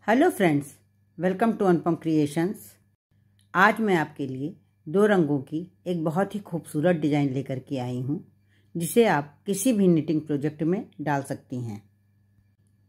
Hello friends, welcome to Anupam creations. आज मैं आपके लिए दो रंगों की एक बहुत ही खूबसूरत डिज़ाइन लेकर के आई हूँ, जिसे आप किसी भी निटिंग प्रोजेक्ट में डाल सकती हैं।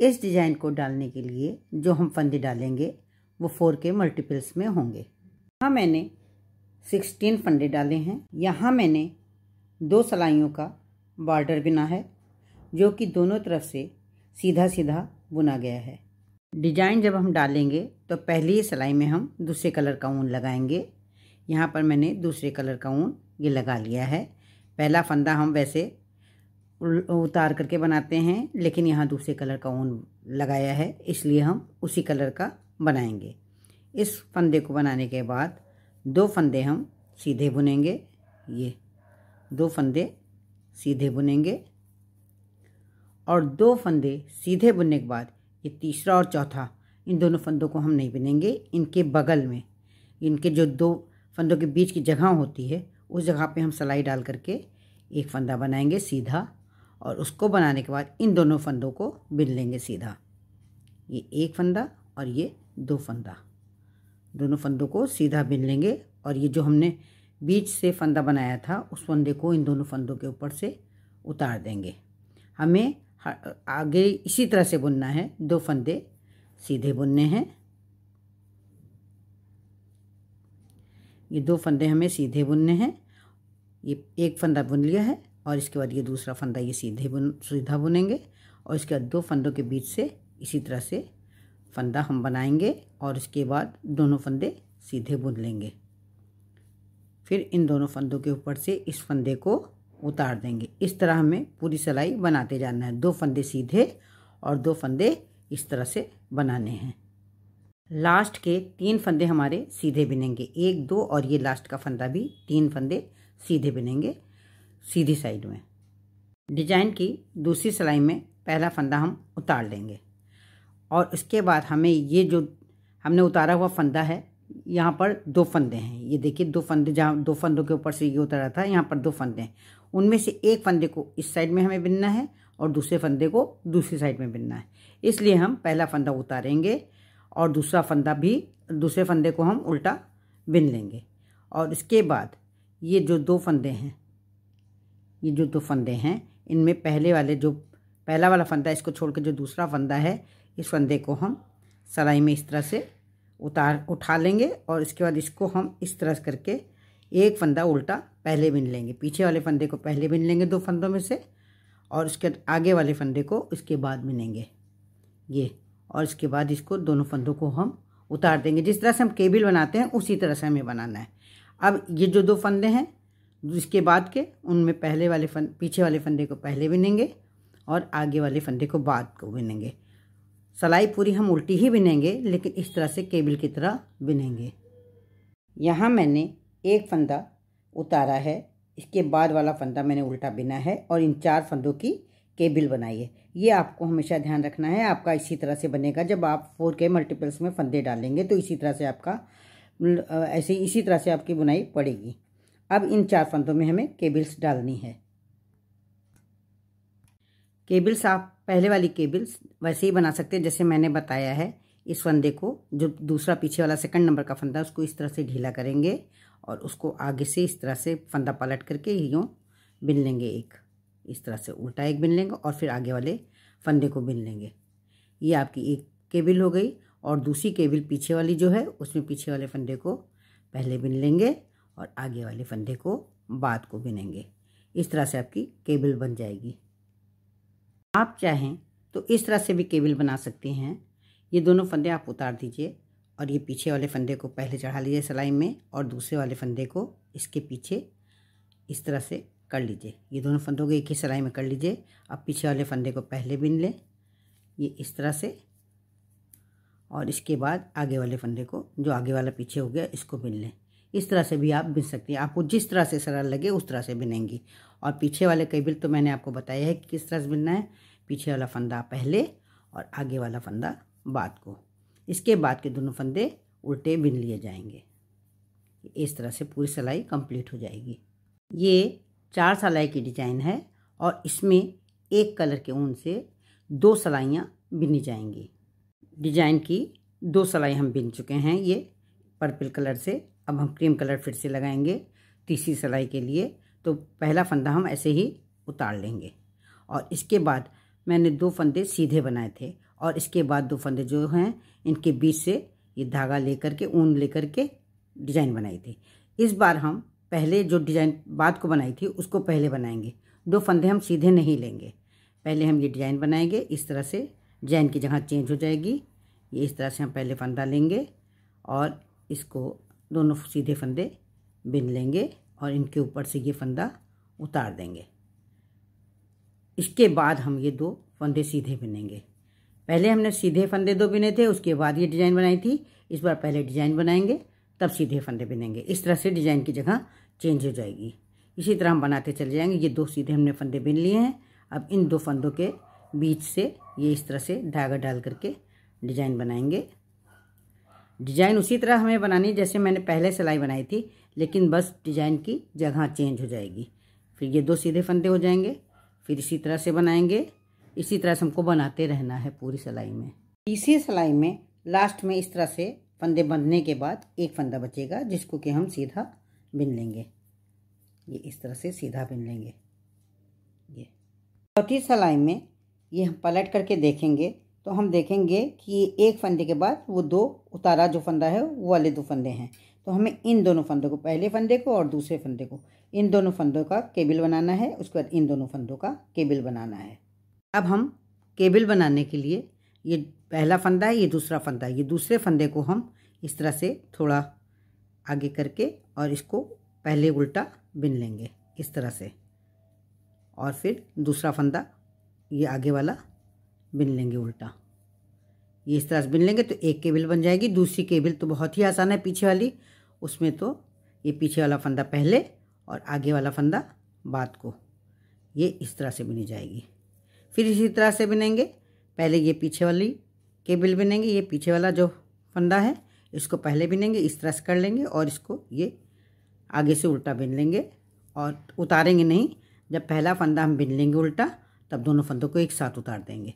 इस डिज़ाइन को डालने के लिए जो हम फंदे डालेंगे वो 4 के मल्टीपल्स में होंगे। यहाँ मैंने 16 फंदे डाले हैं। यहाँ मैंने 2 सिलाइयों का बॉर्डर बुना है, जो कि दोनों तरफ से सीधा सीधा बुना गया है। डिजाइन जब हम डालेंगे तो पहली सिलाई में हम दूसरे कलर का ऊन लगाएंगे। यहाँ पर मैंने दूसरे कलर का ऊन ये लगा लिया है। पहला फंदा हम वैसे उतार करके बनाते हैं, लेकिन यहाँ दूसरे कलर का ऊन लगाया है, इसलिए हम उसी कलर का बनाएंगे। इस फंदे को बनाने के बाद 2 फंदे हम सीधे बुनेंगे। ये 2 फंदे सीधे बुनेंगे और 2 फंदे सीधे बुनने के बाद ये तीसरा और चौथा, इन दोनों फंदों को हम नहीं बुनेंगे। इनके बगल में, इनके जो 2 फंदों के बीच की जगह होती है, उस जगह पे हम सिलाई डाल करके एक फंदा बनाएंगे सीधा, और उसको बनाने के बाद इन दोनों फंदों को बुन लेंगे सीधा। ये एक फंदा और ये 2 फंदा, दोनों फंदों को सीधा बुन लेंगे। और ये जो हमने बीच से फंदा बनाया था, उस फंदे को इन दोनों फंदों के ऊपर से उतार देंगे। हमें आगे इसी तरह से बुनना है। 2 फंदे सीधे बुनने हैं। ये 2 फंदे हमें सीधे बुनने हैं। ये एक फंदा बुन लिया है और इसके बाद ये दूसरा फंदा ये सीधा बुनेंगे, और इसके बाद 2 फंदों के बीच से इसी तरह से फंदा हम बनाएंगे और इसके बाद दोनों फंदे सीधे बुन लेंगे। फिर इन दोनों फंदों के ऊपर से इस फंदे को उतार देंगे। इस तरह हमें पूरी सिलाई बनाते जाना है। 2 फंदे सीधे और 2 फंदे इस तरह से बनाने हैं। लास्ट के 3 फंदे हमारे सीधे बुनेंगे, 1, 2 और ये लास्ट का फंदा भी 3 फंदे सीधे बुनेंगे सीधी साइड में। डिजाइन की दूसरी सिलाई में पहला फंदा हम उतार लेंगे और उसके बाद हमें ये जो हमने उतारा हुआ फंदा है, यहाँ पर 2 फंदे हैं। ये देखिए 2 फंदे, जहाँ 2 फंदों के ऊपर से ये उतारा था, यहाँ पर 2 फंदे हैं। उनमें से एक फंदे को इस साइड में हमें बुनना है और दूसरे फंदे को दूसरी साइड में बुनना है। इसलिए हम पहला फंदा उतारेंगे और दूसरा फंदा भी, दूसरे फंदे को हम उल्टा बुन लेंगे। और इसके बाद ये जो 2 फंदे हैं, ये जो 2 फंदे हैं, इनमें पहला वाला फंदा, इसको छोड़ के जो दूसरा फंदा है, इस फंदे को हम सिलाई में इस तरह से उठा लेंगे और इसके बाद इसको हम इस तरह करके एक फंदा उल्टा पहले बुन लेंगे। पीछे वाले फंदे को पहले बुन लेंगे 2 फंदों में से, और उसके आगे वाले फंदे को इसके बाद बुनेंगे ये, और इसके बाद इसको दोनों फंदों को हम उतार देंगे। जिस तरह से हम केबिल बनाते हैं उसी तरह से हमें बनाना है। अब ये जो 2 फंदे हैं इसके बाद के, उनमें पीछे वाले फंदे को पहले बुनेंगे और आगे वाले फंदे को बाद को बुनेंगे। सिलाई पूरी हम उल्टी ही बुनेंगे, लेकिन इस तरह से केबिल की तरह बुनेंगे। यहाँ मैंने एक फंदा उतारा है, इसके बाद वाला फंदा मैंने उल्टा बुना है और इन 4 फंदों की केबिल बनाई है। ये आपको हमेशा ध्यान रखना है। आपका इसी तरह से बनेगा। जब आप 4 के मल्टीपल्स में फंदे डालेंगे तो इसी तरह से इसी तरह से आपकी बुनाई पड़ेगी। अब इन 4 फंदों में हमें केबिल्स डालनी है। केबिल्स आप पहले वाली केबिल्स वैसे ही बना सकते हैं जैसे मैंने बताया है। इस फंदे को, जो दूसरा पीछे वाला 2 नंबर का फंदा, उसको इस तरह से ढीला करेंगे और उसको आगे से इस तरह से फंदा पलट करके यूँ बुन लेंगे। एक इस तरह से उल्टा एक बुन लेंगे और फिर आगे वाले फंदे को बुन लेंगे। ये आपकी एक केबिल हो गई। और दूसरी केबिल पीछे वाली जो है, उसमें पीछे वाले फंदे को पहले बुन लेंगे और आगे वाले फंदे को बाद को बुनेंगे। इस तरह से आपकी केबिल बन जाएगी। आप चाहें तो इस तरह से भी केबिल बना सकते हैं। ये दोनों फंदे आप उतार दीजिए और ये पीछे वाले फंदे को पहले चढ़ा लीजिए सिलाई में, और दूसरे वाले फंदे को इसके पीछे इस तरह से कर लीजिए। ये दोनों फंदों को एक ही सिलाई में कर लीजिए। अब पीछे वाले फंदे को पहले बुन लें, ये इस तरह से, और इसके बाद आगे वाले फंदे को, जो आगे वाला पीछे हो गया, इसको बुन लें। इस तरह से भी आप बुन सकती हैं। आपको जिस तरह से सरल लगे उस तरह से बुनेंगी। और पीछे वाले केबिल तो मैंने आपको बताया है कि किस तरह से बुनना है। पीछे वाला फंदा पहले और आगे वाला फंदा बाद को। इसके बाद के दोनों फंदे उल्टे बुन लिए जाएंगे। इस तरह से पूरी सिलाई कंप्लीट हो जाएगी। ये 4 सिलाई की डिजाइन है और इसमें एक कलर के ऊन से 2 सिलाइयाँ बुनी जाएंगी। डिजाइन की 2 सिलाई हम बिन चुके हैं ये पर्पल कलर से। अब हम क्रीम कलर फिर से लगाएंगे तीसरी सिलाई के लिए। तो पहला फंदा हम ऐसे ही उतार लेंगे और इसके बाद मैंने 2 फंदे सीधे बनाए थे और इसके बाद 2 फंदे जो हैं इनके बीच से ये धागा लेकर के ऊन लेकर के डिजाइन बनाई थी। इस बार हम पहले जो डिजाइन बाद को बनाई थी उसको पहले बनाएंगे। 2 फंदे हम सीधे नहीं लेंगे, पहले हम ये डिजाइन बनाएंगे। इस तरह से डिजाइन की जगह चेंज हो जाएगी। ये इस तरह से हम पहले फंदा लेंगे और इसको दोनों सीधे फंदे बिन लेंगे और इनके ऊपर से ये फंदा उतार देंगे। इसके बाद हम ये 2 फंदे सीधे बिनेंगे। पहले हमने सीधे फंदे 2 बिने थे, उसके बाद ये डिजाइन बनाई थी। इस बार पहले डिजाइन बनाएंगे तब सीधे फंदे बिनेंगे। इस तरह से डिजाइन की जगह चेंज हो जाएगी। इसी तरह हम बनाते चले जाएंगे। ये 2 सीधे हमने फंदे बिन लिए हैं। अब इन 2 फंदों के बीच से ये इस तरह से धागा डाल करके डिजाइन बनाएंगे। डिजाइन उसी तरह हमें बनानी जैसे मैंने पहले सिलाई बनाई थी, लेकिन बस डिजाइन की जगह चेंज हो जाएगी। फिर ये 2 सीधे फंदे हो जाएंगे। फिर इसी तरह से बनाएंगे। इसी तरह से हमको बनाते रहना है पूरी सिलाई में। तीसरी सिलाई में लास्ट में इस तरह से फंदे बंधने के बाद एक फंदा बचेगा जिसको कि हम सीधा बिन लेंगे। ये इस तरह से सीधा बिन लेंगे। ये चौथी सिलाई में ये हम पलट करके देखेंगे तो हम देखेंगे कि एक फंदे के बाद वो 2 उतारा जो फंदा है वो वाले 2 फंदे हैं। तो हमें इन दोनों फंदों को, पहले फंदे को और दूसरे फंदे को, इन दोनों फंदों का केबिल बनाना है। उसके बाद इन दोनों फंदों का केबिल बनाना है। अब हम केबिल बनाने के लिए ये पहला फंदा है, ये दूसरा फंदा है, ये दूसरे फंदे को हम इस तरह से थोड़ा आगे करके और इसको पहले उल्टा बिन लेंगे इस तरह से, और फिर दूसरा फंदा ये आगे वाला बिन लेंगे उल्टा। ये इस तरह से बिन लेंगे तो एक केबिल बन जाएगी। दूसरी केबिल तो बहुत ही आसान है पीछे वाली, उसमें तो ये पीछे वाला फंदा पहले और आगे वाला फंदा बाद को, ये इस तरह से बिनी जाएगी। फिर इसी तरह से बिनेंगे। पहले ये पीछे वाली केबिल बिनेंगे, ये पीछे वाला जो फंदा है इसको पहले बिनेंगे, इस तरह से कर लेंगे और इसको ये आगे से उल्टा बिन लेंगे और उतारेंगे नहीं। जब पहला फंदा हम बिन लेंगे उल्टा तब दोनों फंदों को एक साथ उतार देंगे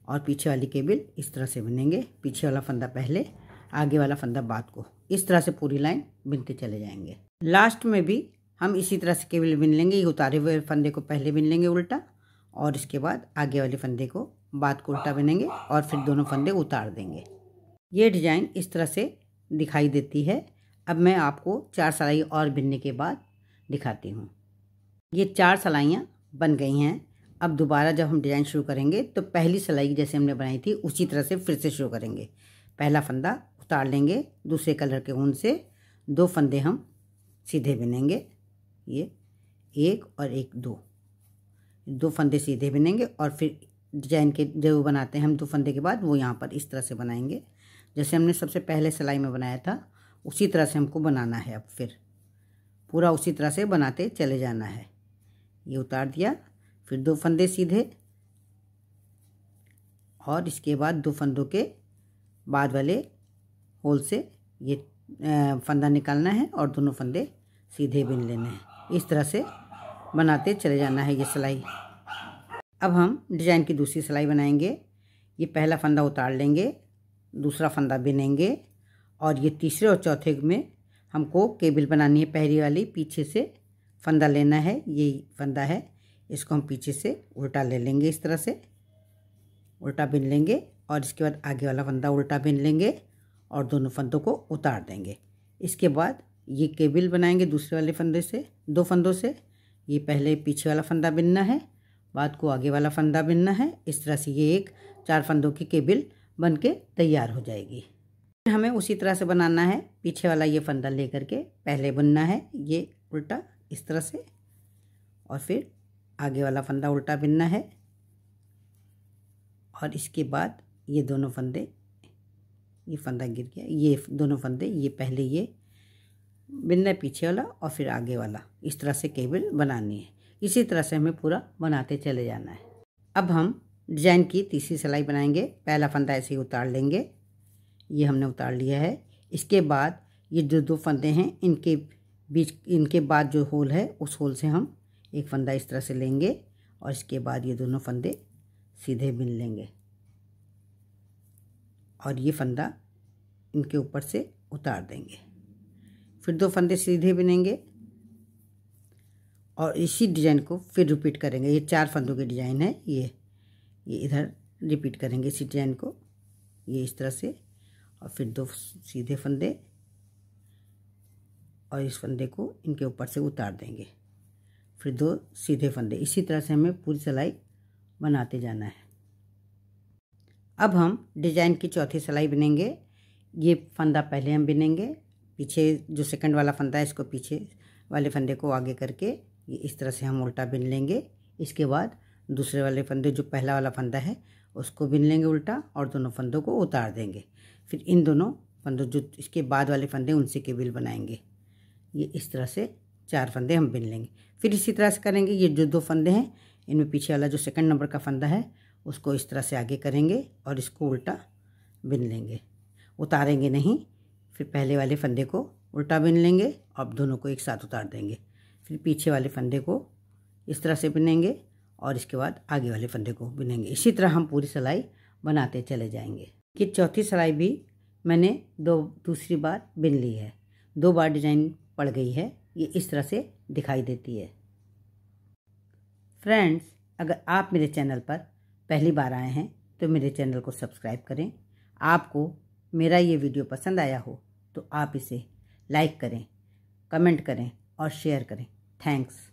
और पीछे वाली केबिल इस तरह से बिनेंगे। पीछे वाला फंदा पहले, आगे वाला फंदा बाद को, इस तरह से पूरी लाइन बिनते चले जाएंगे। लास्ट में भी हम इसी तरह से केबिल बिन लेंगे। ये उतारे हुए फंदे को पहले बिन लेंगे उल्टा और इसके बाद आगे वाले फंदे को बाद को उल्टा बिनेंगे और फिर दोनों फंदे उतार देंगे। ये डिजाइन इस तरह से दिखाई देती है। अब मैं आपको 4 सिलाई और बिनने के बाद दिखाती हूँ। ये 4 सिलाइयाँ बन गई हैं। अब दोबारा जब हम डिज़ाइन शुरू करेंगे तो पहली सिलाई जैसे हमने बनाई थी उसी तरह से फिर से शुरू करेंगे। पहला फंदा उतार लेंगे, दूसरे कलर के ऊन से 2 फंदे हम सीधे बिनेंगे। ये 1 और 1 2 फंदे सीधे बिनेंगे और फिर डिजाइन के जो बनाते हैं हम 2 फंदे के बाद वो यहाँ पर इस तरह से बनाएंगे जैसे हमने सबसे पहले सिलाई में बनाया था, उसी तरह से हमको बनाना है। अब फिर पूरा उसी तरह से बनाते चले जाना है। ये उतार दिया, फिर 2 फंदे सीधे और इसके बाद 2 फंदों के बाद वाले होल से ये फंदा निकालना है और दोनों फंदे सीधे बिन लेने हैं। इस तरह से बनाते चले जाना है ये सिलाई। अब हम डिजाइन की दूसरी सिलाई बनाएंगे। ये पहला फंदा उतार लेंगे, दूसरा फंदा बिनेंगे और ये तीसरे और चौथे में हमको केबिल बनानी है। पहली वाली पीछे से फंदा लेना है, ये फंदा है, इसको हम पीछे से उल्टा ले लेंगे, इस तरह से उल्टा बिन लेंगे और इसके बाद आगे वाला फंदा उल्टा बिन लेंगे और दोनों फंदों को उतार देंगे। इसके बाद ये केबिल बनाएंगे दूसरे वाले फंदे से, 2 फंदों से। ये पहले पीछे वाला फंदा बिनना है, बाद को आगे वाला फंदा बिनना है। इस तरह से ये 4 फंदों की केबिल बन के तैयार हो जाएगी। हमें उसी तरह से बनाना है। पीछे वाला ये फंदा लेकर के पहले बुनना है, ये उल्टा इस तरह से, और फिर आगे वाला फंदा उल्टा बिनना है और इसके बाद ये दोनों फंदे, ये फंदा गिर गया, ये दोनों फंदे, ये पहले ये बिनना है पीछे वाला और फिर आगे वाला, इस तरह से केबिल बनानी है। इसी तरह से हमें पूरा बनाते चले जाना है। अब हम डिजाइन की तीसरी सिलाई बनाएंगे। पहला फंदा ऐसे ही उतार लेंगे, ये हमने उतार लिया है। इसके बाद ये जो 2 फंदे हैं इनके बीच, इनके बाद जो होल है उस होल से हम एक फंदा इस तरह से लेंगे और इसके बाद ये दोनों फंदे सीधे बिन लेंगे और ये फंदा इनके ऊपर से उतार देंगे। फिर 2 फंदे सीधे बुनेंगे और इसी डिज़ाइन को फिर रिपीट करेंगे। ये 4 फंदों की डिज़ाइन है। ये इधर रिपीट करेंगे इसी डिज़ाइन को, ये इस तरह से, और फिर 2 सीधे फंदे और इस फंदे को इनके ऊपर से उतार देंगे। फिर 2 सीधे फंदे। इसी तरह से हमें पूरी सिलाई बनाते जाना है। अब हम डिज़ाइन की चौथी सिलाई बुनेंगे। ये फंदा पहले हम बुनेंगे, पीछे जो सेकंड वाला फंदा है इसको पीछे वाले फंदे को आगे करके ये इस तरह से हम उल्टा बुन लेंगे। इसके बाद दूसरे वाले फंदे जो पहला वाला फंदा है उसको बुन लेंगे उल्टा और दोनों फंदों को उतार देंगे। फिर इन दोनों फंदों जो इसके बाद वाले फंदे उनसे केबिल बनाएंगे। ये इस तरह से 4 फंदे हम बुन लेंगे। फिर इसी तरह से करेंगे। ये जो 2 फंदे हैं इनमें पीछे वाला जो सेकंड नंबर का फंदा है उसको इस तरह से आगे करेंगे और इसको उल्टा बुन लेंगे, उतारेंगे नहीं। फिर पहले वाले फंदे को उल्टा बुन लेंगे और दोनों को एक साथ उतार देंगे। फिर पीछे वाले फंदे को इस तरह से बुनेंगे और इसके बाद आगे वाले फंदे को बुनेंगे। इसी तरह हम पूरी सिलाई बनाते चले जाएंगे। कि चौथी सिलाई भी मैंने दूसरी बार बुन ली है। 2 बार डिज़ाइन पड़ गई है। ये इस तरह से दिखाई देती है। फ्रेंड्स, अगर आप मेरे चैनल पर पहली बार आए हैं तो मेरे चैनल को सब्सक्राइब करें। आपको मेरा ये वीडियो पसंद आया हो तो आप इसे लाइक करें, कमेंट करें और शेयर करें। थैंक्स।